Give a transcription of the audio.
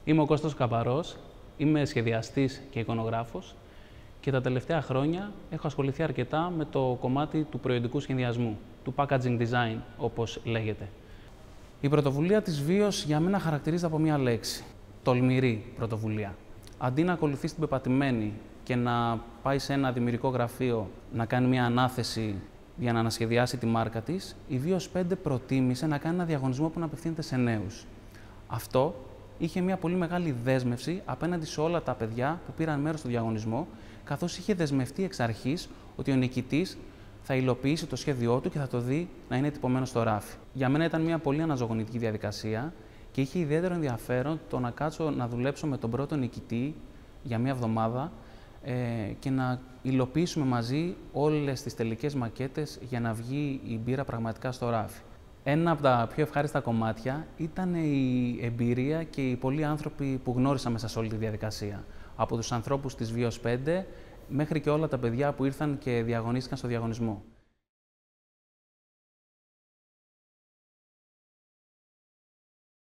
Είμαι ο Κώστας Καμπαρός, είμαι σχεδιαστής και εικονογράφος και τα τελευταία χρόνια έχω ασχοληθεί αρκετά με το κομμάτι του προϊόντικού σχεδιασμού, του packaging design όπως λέγεται. Η πρωτοβουλία της Βίος για μένα χαρακτηρίζεται από μία λέξη, τολμηρή πρωτοβουλία. Αντί να ακολουθεί την πεπατημένη και να πάει σε ένα δημιουργικό γραφείο να κάνει μία ανάθεση για να ανασχεδιάσει τη μάρκα της, η Βίος 5 προτίμησε να κάνει ένα διαγωνισμό που να απευθύνεται σε νέους. Αυτό είχε μια πολύ μεγάλη δέσμευση απέναντι σε όλα τα παιδιά που πήραν μέρος στο διαγωνισμό, καθώς είχε δεσμευτεί εξ αρχής ότι ο νικητής θα υλοποιήσει το σχέδιό του και θα το δει να είναι τυπωμένο στο ράφι. Για μένα ήταν μια πολύ αναζωογονητική διαδικασία και είχε ιδιαίτερο ενδιαφέρον το να κάτσω να δουλέψω με τον πρώτο νικητή για μια εβδομάδα και να υλοποιήσουμε μαζί όλες τις τελικές μακέτες για να βγει η μπύρα πραγματικά στο ράφι. Ένα από τα πιο ευχάριστα κομμάτια ήταν η εμπειρία και οι πολλοί άνθρωποι που γνώρισα μέσα σε όλη τη διαδικασία. Από τους ανθρώπους της Βίος 5 μέχρι και όλα τα παιδιά που ήρθαν και διαγωνίστηκαν στο διαγωνισμό.